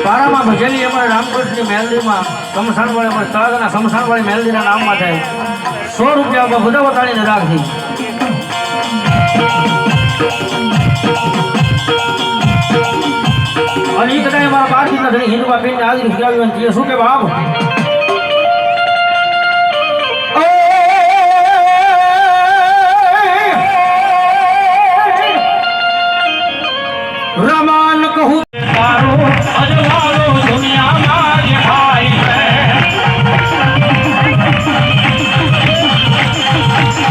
પારામાં ભજેલી અમારે રામકૃષ્ણની મેલડીમાં સમસાણ વાળી અમારે તળાગના સમસાણ વાળી મેલડીના નામમાં થાય 100 રૂપિયા બધા વતાણીને રાખી અને એ કદાચ મારા બાળકીના ધણી હિન્દુમાં પીને હાજરી ખીલાવી શું કે બાપ રમાન કહું તારો અજવાળો દુનિયામાં દેખાય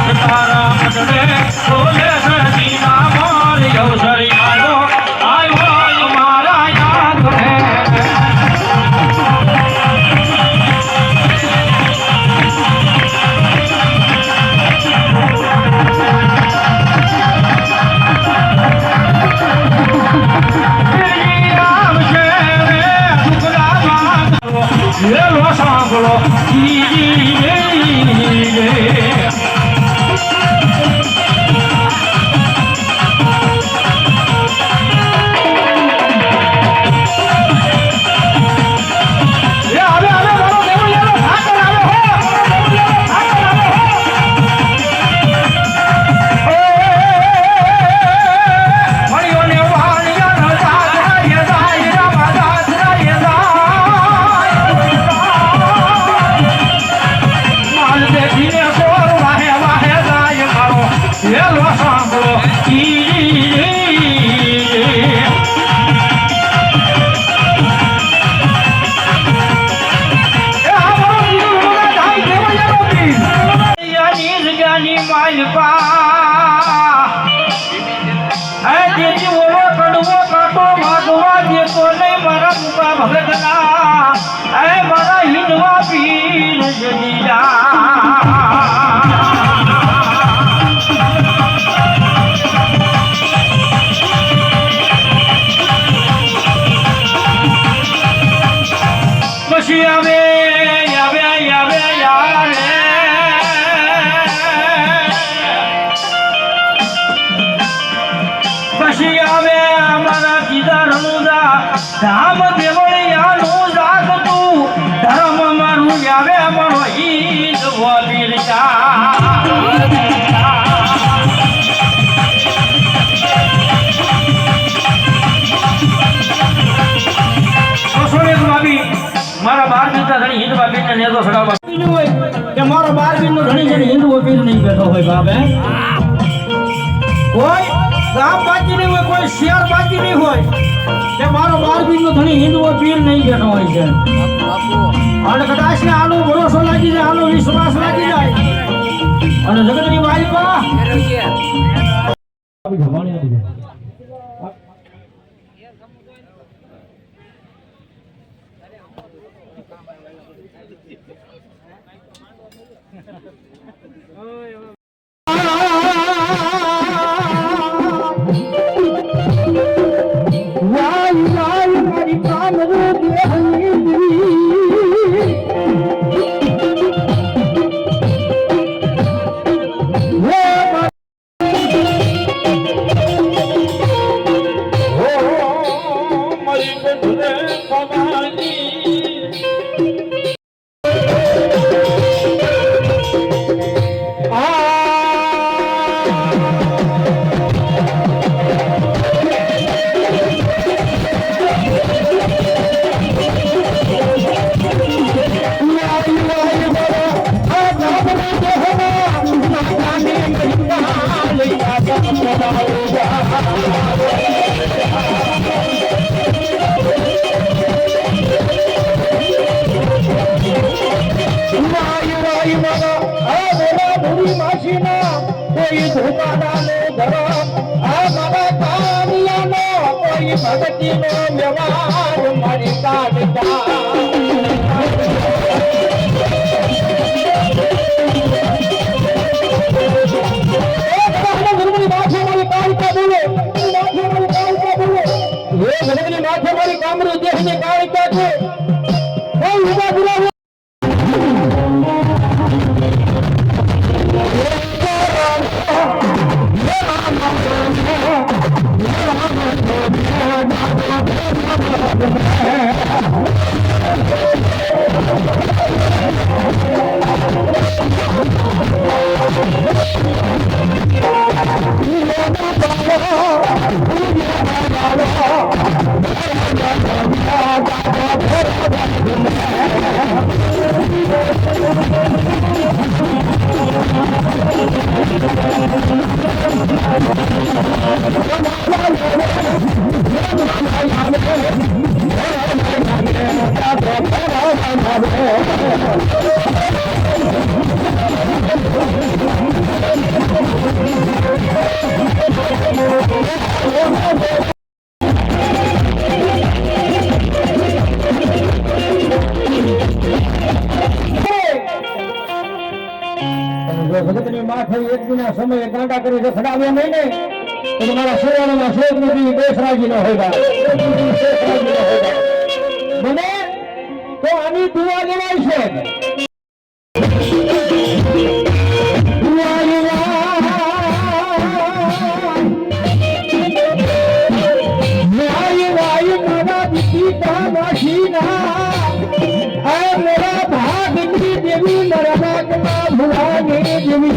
છે તારા મડે બોલે સજીના માર અવસરી આવ્યો મારા યાદ હે સાંભળો ધામ દેવળિયાનું જાગતું ધર્મ મારું આવે મારો ઈદ વબીર મારા 12 બીજના ધણી હિન્દ બાબીને નેતો સડાવવા હોય કે મારો 12 બીજનો ધણી છે હિન્દ વબીર નહીં બેઠો હોય બાપ હે કોઈ ગામ બાકી નહીં હોય કોઈ શહેર બાકી નહીં હોય કે મારો 12 બીજનો ધણી હિન્દ વબીર નહીં બેઠો હોય છે અને કદાચ ને આનો ભરોસો લાગી જાય આનો વિશ્વાસ લાગી જાય અને જગતની માલિકા Ah કોઈ ધોકાડાનો ધરમ આ મારા કાનિયાનો કોઈ ભક્તિનો વ્યવહાર મારી કાઢતા માથે મારી કામરું દેશની કાળિકા છે કોઈ ઉભા ગુલાબ ભગતની માથે એક દિના સમયે ગાંડા કરી રખડાવ્યા નહીં ને તો તમારા શેરવાળામાં શેર નથી દેશરાજી નો હોય મને તો આની દુઆ લેવાય છે मेरा भाग की देवी नरनागमा भुलाने देवी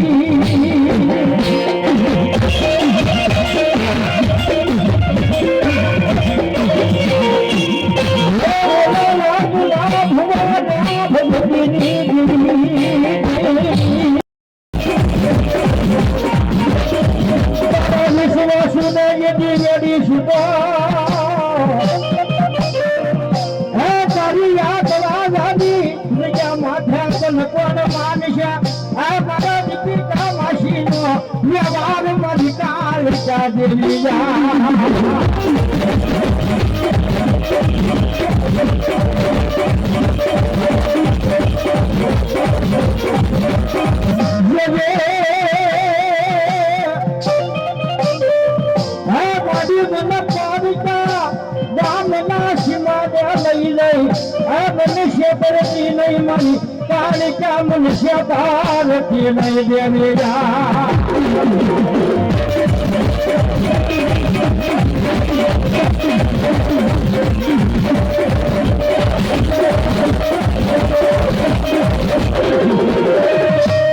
कोण मानशा मारा दीपिका माशीनो व्यवहार मध्ये काळच्या देवीया माडी मन पाविका वामना सीमा दे लई लई मनुष्य परती नहीं मानी कालिका मनुष्य भारती नहीं देवीरा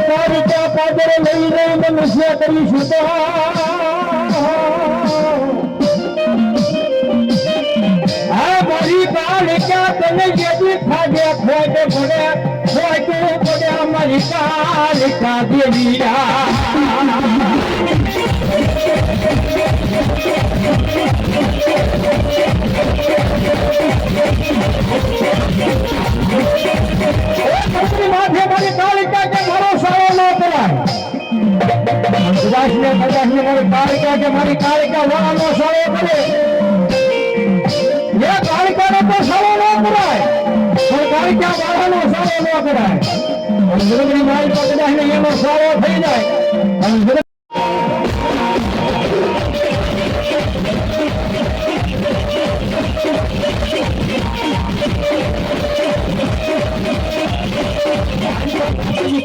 कालिका पादर नहीं नहीं मनुष्य करी सुता कालिका तने यदि खागे खोटे पड़े हमारी कालिका देवीरा माथे मारी कालिका के भरोसा न कराए कालिका के मारी कालिका वाला नो सारो करे ये कालिका तो सारो न कराए और कालिका वाला नो सारो न कराए और गुरुजी माई पकड़ा है ये नो सारो થઈ જાય और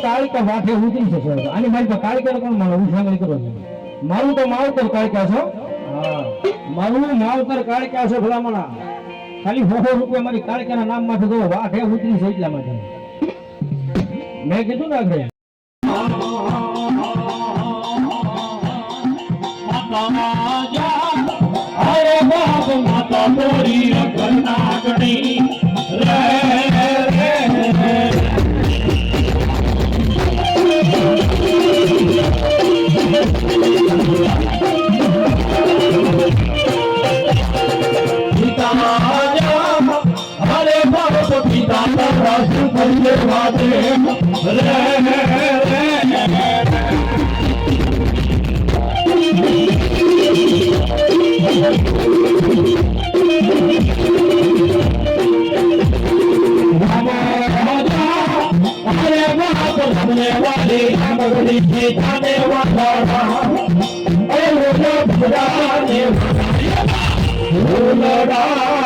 कालिका वाथे उतरी जશે અને મારી તો કાલિકા કોણ મારું સાંગળી કરો મારું તો માવતર કાલિકા છો હા મારું માવતર કાલિકા છો ભલામણા ખાલી 100 રૂપિયા મારી કાલિકાના નામ માંથી દો વાઠે ઉતરી છે એટલા માટે મેં કીધું ને આગળ અરે બાપ માતા મોરી કન્નાગણી રે રે લડાય